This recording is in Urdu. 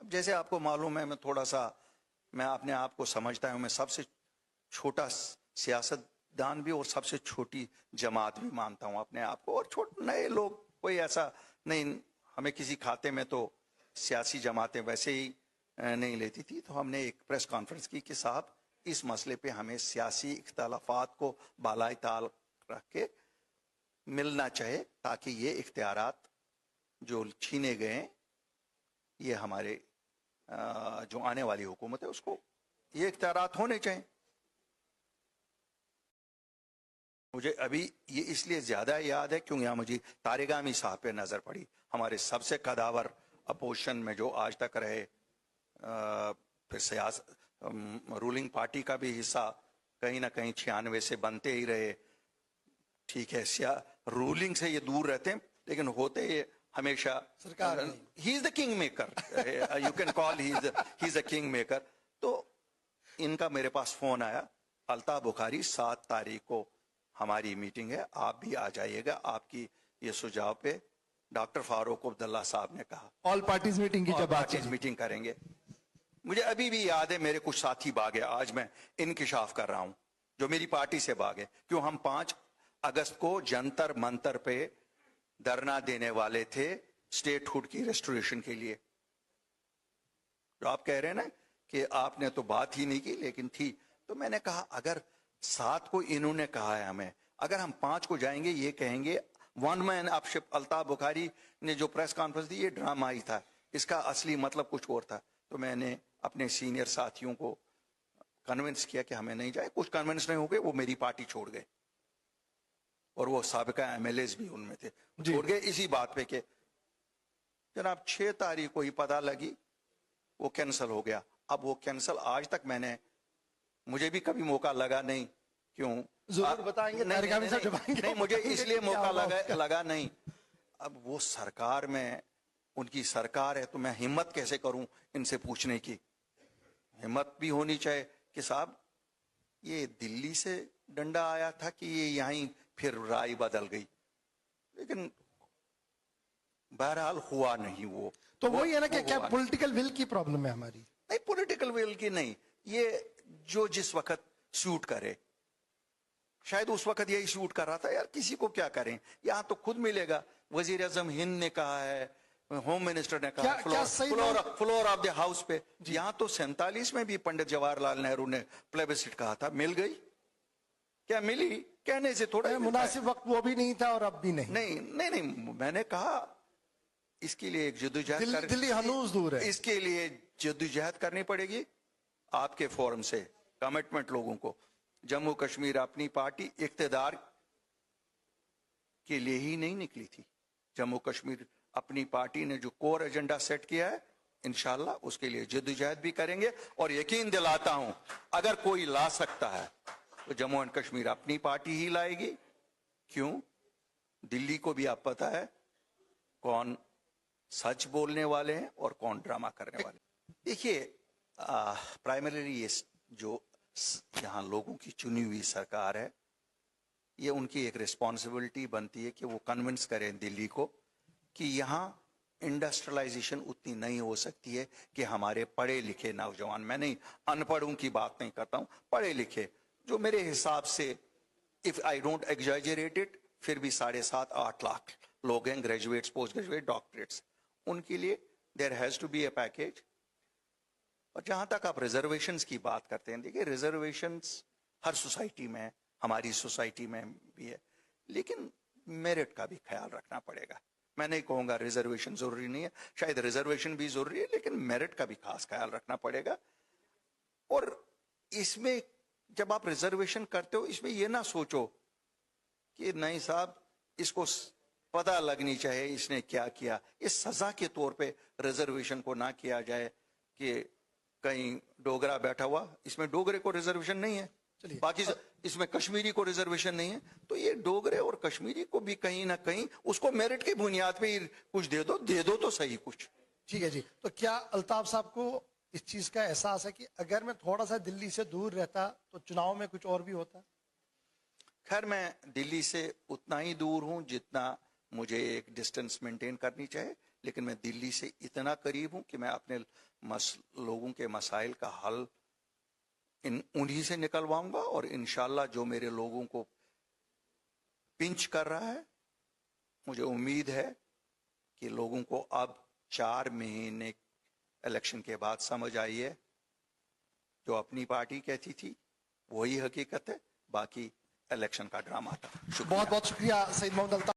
اب جیسے آپ کو معلوم ہے میں اپنے آپ کو سمجھتا ہوں میں سب سے چھوٹا سیاست دان بھی اور سب سے چھوٹی جماعت بھی مانتا ہوں اپنے آپ کو, اور نئے لوگ کوئی ایسا نہیں, ہمیں کسی کھاتے میں تو سیاسی جماعتیں ویسے ہی نہیں لیتی تھی, تو ہم نے ایک پریس کانفرنس کی کہ صاحب اس مسئلے پہ ہمیں سیاسی اختلافات کو بالائے طال رکھ کے ملنا چاہے تاکہ یہ اختیارات جو چھینے گئے یہ ہمارے جو آنے والی حکومت ہے اس کو یہ اختیارات ہونے چاہیے. مجھے ابھی یہ اس لیے زیادہ یاد ہے کیونکہ یہاں مجھے طارقانی صاحب پہ نظر پڑی, ہمارے سب سے قداور اپوزیشن میں جو آج تک رہے, پھر سیاست رولنگ پارٹی کا بھی حصہ کہیں نہ کہیں 96 سے بنتے ہی رہے. ٹھیک ہے رولنگ سے یہ دور رہتے ہیں لیکن ہوتے یہ ہمیشہ سرکار, he is the king maker, you can call he is a king maker. تو ان کا میرے پاس فون آیا, الطاف بخاری 7 تاریخ کو ہماری میٹنگ ہے, آپ بھی آ جائیے گا, آپ کی یہ سجاؤ پہ ڈاکٹر فاروق عبداللہ صاحب نے کہا آل پارٹیز میٹنگ کی جب بات میٹنگ کریں گے. مجھے ابھی بھی یاد ہے میرے کچھ ساتھی بھاگے, آج میں انکشاف کر رہا ہوں, جو میری پارٹی سے بھاگے, کیوں ہم 5 اگست کو جنتر منتر پہ دھرنا دینے والے تھے اسٹیٹ ہوڈ کی ریسٹوریشن کے لیے. جو آپ کہہ رہے ہیں نا کہ آپ نے تو بات ہی نہیں کی لیکن تھی, تو میں نے کہا اگر 7 کو انہوں نے کہا ہے ہمیں, اگر ہم 5 کو جائیں گے یہ کہیں گے ون مین اپ شپ. الطاف بخاری نے جو پریس کانفرنس دی یہ ڈرامہ ہی تھا, اس کا اصلی مطلب کچھ اور تھا. تو میں نے اپنے سینئر ساتھیوں کو کنونس کیا کہ ہمیں نہیں جائے, کچھ کنونس نہیں ہو گئے, وہ میری پارٹی چھوڑ گئے, اور وہ سابقہ ایم ایل ایز بھی ان میں تھے, چھوڑ گئے اسی بات پہ کہ جناب 6 تاریخ کو ہی پتہ لگی وہ کینسل ہو گیا. اب وہ کینسل آج تک مجھے بھی کبھی موقع لگا نہیں, کیوں ضرور بتائیں گے, نہیں مجھے اس لیے موقع لگا نہیں. اب وہ سرکار میں ان کی سرکار ہے تو میں ہمت کیسے کروں ان سے پوچھنے کی, ہمت بھی ہونی چاہیے کہ صاحب یہ دلی سے ڈنڈا آیا تھا کہ یہ یہیں پھر رائے بدل گئی, لیکن بہرحال ہوا نہیں. وہ تو وہی ہے نا کہ کیا پولیٹیکل ول کی پرابلم ہے ہماری؟ نہیں, پولیٹیکل ول کی نہیں, یہ جو جس وقت سوٹ کرے, شاید اس وقت یہی سوٹ کر رہا تھا, یار کسی کو کیا کریں, یہاں تو خود ملے گا. وزیر اعظم ہند نے کہا ہے, ہوم منسٹر نے کہا فلور آف دی ہاؤس پہ, یہاں تو 47 میں بھی پنڈت جواہر لال نہرو نے پلیبسٹ کہا تھا, مل گئی کیا ملی, کہنے سے تھوڑا مناسب وقت وہ بھی نہیں تھا اور اب بھی نہیں. میں نے کہا اس کے لیے ایک جدوجہد دلی ہنوز دور ہے, اس کے لیے جدوجہد کرنی پڑے گی آپ کے فورم سے, کمٹمنٹ لوگوں کو. جموں کشمیر اپنی پارٹی اقتدار کے لیے ہی نہیں نکلی تھی, جموں کشمیر اپنی پارٹی نے جو کور ایجنڈا سیٹ کیا ہے انشاءاللہ اس کے لیے جدوجہد بھی کریں گے, اور یقین دلاتا ہوں اگر کوئی لا سکتا ہے تو جموں اینڈ کشمیر اپنی پارٹی ہی لائے گی. کیوں, دلی کو بھی آپ پتا ہے کون سچ بولنے والے ہیں اور کون ڈرامہ کرنے والے. دیکھیے پرائمریلی یہ جو یہاں لوگوں کی چنی ہوئی سرکار ہے, یہ ان کی ایک ریسپانسبلٹی بنتی ہے کہ وہ کنونس کریں دلی کو کہ یہاں انڈسٹریلائزیشن اتنی نہیں ہو سکتی ہے کہ ہمارے پڑھے لکھے نوجوان, میں نہیں ان پڑھوں کی بات نہیں کرتا ہوں, پڑھے لکھے جو میرے حساب سے if I don't exaggerate it پھر بھی 7.5-8 لاکھ لوگ ہیں, گریجویٹس, پوسٹ گریجویٹ, ڈاکٹریٹس, ان کے لیے there has to be a package. اور جہاں تک آپ ریزرویشنز کی بات کرتے ہیں, دیکھیے ریزرویشنز ہر سوسائٹی میں, ہماری سوسائٹی میں بھی ہے, لیکن میرٹ کا بھی خیال رکھنا پڑے گا. میں نہیں کہوں گا ریزرویشن ضروری نہیں ہے, شاید ریزرویشن بھی ضروری ہے, لیکن میرٹ کا بھی خاص خیال رکھنا پڑے گا. اور اس میں جب آپ ریزرویشن کرتے ہو اس میں یہ نہ سوچو کہ نہیں صاحب اس کو پتہ لگنی چاہیے اس نے کیا کیا, اس سزا کے طور پہ ریزرویشن کو نہ کیا جائے کہ کہیں ڈوگرا بیٹھا ہوا, اس میں ڈوگرے کو ریزرویشن نہیں ہے, باقی اس میں کشمیری کو ریزرویشن نہیں ہے, تو یہ ڈوگرے اور کشمیری کو بھی کہیں نہ کہیں اس کو میرٹ کی بنیاد پہ کچھ دے دو تو صحیح کچھ. ٹھیک ہے جی. تو کیا الطاف صاحب کو اس چیز کا احساس ہے کہ اگر میں تھوڑا سا دلی سے دور رہتا تو چناؤ میں کچھ اور بھی ہوتا؟ خیر میں دلی سے اتنا ہی دور ہوں جتنا مجھے ایک ڈسٹنس مینٹین کرنی چاہے, لیکن میں دلی سے اتنا قریب ہوں کہ میں اپنے لوگوں کے مسائل کا حل انہی سے نکلواؤں گا، اور انشاءاللہ جو میرے لوگوں کو پنچ کر رہا ہے، مجھے امید ہے کہ لوگوں کو اب 4 مہینے الیکشن کے بعد سمجھ آئی ہے جو اپنی پارٹی کہتی تھی وہی حقیقت ہے، باقی الیکشن کا ڈرامہ تھا. شکریہ. بہت بہت شکریہ سعید محمد الطاف.